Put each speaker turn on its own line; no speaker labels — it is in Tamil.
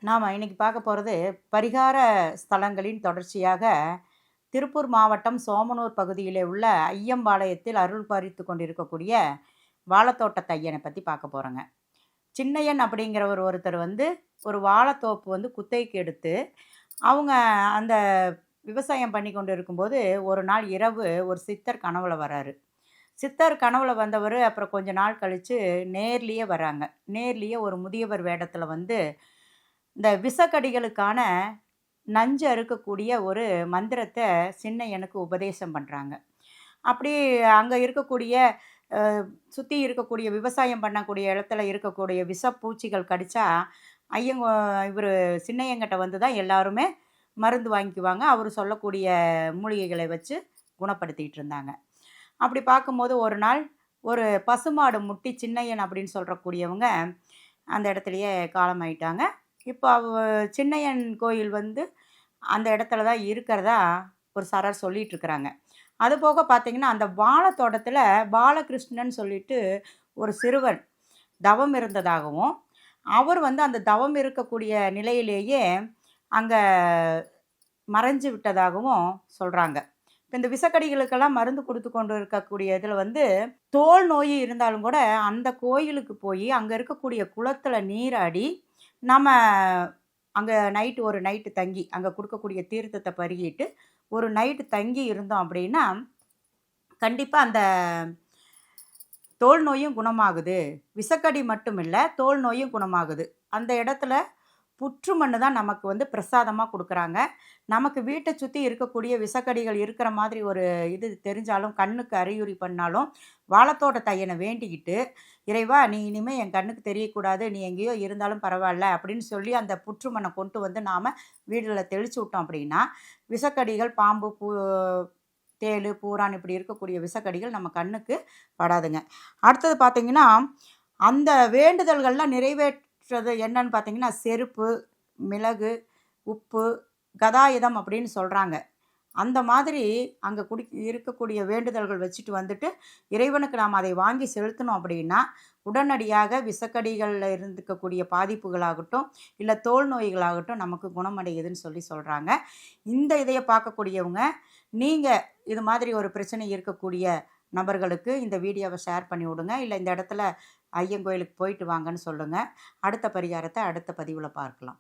நாம் இன்னைக்கு பார்க்க போகிறது பரிகார ஸ்தலங்களின் தொடர்ச்சியாக திருப்பூர் மாவட்டம் சோமனூர் பகுதியிலே உள்ள ஐயம்பாளையத்தில் அருள் பாலித்து கொண்டிருக்கக்கூடிய வாழைத்தோட்ட ஐயனை பற்றி பார்க்க போகிறோங்க. சின்னையன் அப்படிங்கிறவர் ஒருத்தர் ஒரு வாழைத்தோப்பு குத்தகைக்கு எடுத்து அவங்க அந்த விவசாயம் பண்ணி கொண்டு இருக்கும்போது ஒரு நாள் இரவு ஒரு சித்தர் கனவுல வராரு. சித்தர் கனவுல வந்தவர் அப்புறம் கொஞ்ச நாள் கழித்து நேர்லேயே வராங்க. நேர்லேயே ஒரு முதியவர் வேடத்தில் இந்த விஷக்கடிகளுக்கான நஞ்சு அறுக்கக்கூடிய ஒரு மந்திரத்த சின்னையனுக்கு உபதேசம் பண்ணுறாங்க. அப்படி அங்கே இருக்கக்கூடிய சுற்றி இருக்கக்கூடிய விவசாயம் பண்ணக்கூடிய இடத்துல இருக்கக்கூடிய விஷப்பூச்சிகள் கடித்தா இவர் சின்னையங்கிட்ட தான் எல்லாருமே மருந்து வாங்கிக்குவாங்க. அவர் சொல்லக்கூடிய மூலிகைகளை வச்சு குணப்படுத்திகிட்டு இருந்தாங்க. அப்படி பார்க்கும்போது ஒரு நாள் ஒரு பசுமாடு முட்டி சின்னையன் அப்படின்னு சொல்கிறக்கூடியவங்க அந்த இடத்துலையே காலமாயிட்டாங்க. இப்போ சின்னையன் கோயில் அந்த இடத்துல தான் இருக்கிறதா ஒரு சாரார் சொல்லிகிட்ருக்குறாங்க. அதுபோக பார்த்திங்கன்னா அந்த வாழைத்தோட்டத்தில் பாலகிருஷ்ணன் சொல்லிட்டு ஒரு சிறுவன் தவம் இருந்ததாகவும் அவர் அந்த தவம் இருக்கக்கூடிய நிலையிலேயே அங்கே மறைஞ்சு விட்டதாகவும் சொல்கிறாங்க. இப்போ இந்த விஷக்கடிகளுக்கெல்லாம் மருந்து கொடுத்து கொண்டு இருக்கக்கூடிய இதில் தோல் நோய் இருந்தாலும் கூட அந்த கோயிலுக்கு போய் அங்கே இருக்கக்கூடிய குளத்தில் நீராடி நம்ம அங்கே ஒரு நைட்டு தங்கி அங்கே கொடுக்கக்கூடிய தீர்த்தத்தை பருகிட்டு ஒரு நைட்டு தங்கி இருந்தோம் அப்படின்னா கண்டிப்பாக அந்த தோல் நோயும் குணமாகுது. விஷக்கடி மட்டும் இல்லை, தோல் நோயும் குணமாகுது. அந்த இடத்துல புற்று மண்ணு தான் நமக்கு பிரசாதமாக கொடுக்குறாங்க. நமக்கு வீட்டை சுற்றி இருக்கக்கூடிய விஷக்கடிகள் இருக்கிற மாதிரி ஒரு இது தெரிஞ்சாலும் கண்ணுக்கு அறிகுறி பண்ணாலும் வாழைத்தோட்ட தையனை வேண்டிக்கிட்டு, இறைவா நீ இனிமேல் என் கண்ணுக்கு தெரியக்கூடாது, நீ எங்கேயோ இருந்தாலும் பரவாயில்ல அப்படின்னு சொல்லி அந்த புற்று மண்ணை கொண்டு நாம் வீடில் தெளித்து விட்டோம் அப்படின்னா விஷக்கடிகள், பாம்பு, தேள், பூரான் இப்படி இருக்கக்கூடிய விஷக்கடிகள் நம்ம கண்ணுக்கு படாதுங்க. அடுத்தது பார்த்திங்கன்னா அந்த வேண்டுதல்கள்லாம் நிறைவேற்றது என்னன்னு பார்த்திங்கன்னா செருப்பு, மிளகு, உப்பு, கதாயுதம் அப்படின்னு சொல்கிறாங்க. அந்த மாதிரி அங்கே இருக்கக்கூடிய வேண்டுதல்கள் வச்சுட்டு இறைவனுக்கு நாம் அதை வாங்கி செலுத்தணும் அப்படின்னா உடனடியாக விஷக்கடிகளில் இருந்துக்கக்கூடிய பாதிப்புகளாகட்டும் இல்லை தோல் நோய்களாகட்டும் நமக்கு குணமடையுதுன்னு சொல்கிறாங்க. இந்த இதையை பார்க்கக்கூடியவங்க நீங்கள் இது மாதிரி ஒரு பிரச்சனை இருக்கக்கூடிய நபர்களுக்கு இந்த வீடியோவை ஷேர் பண்ணி விடுங்க. இல்லை இந்த இடத்துல ஐயன் கோயிலுக்கு போயிட்டு வாங்கன்னு சொல்லுங்கள். அடுத்த பரிகாரத்தை அடுத்த பதிவில் பார்க்கலாம்.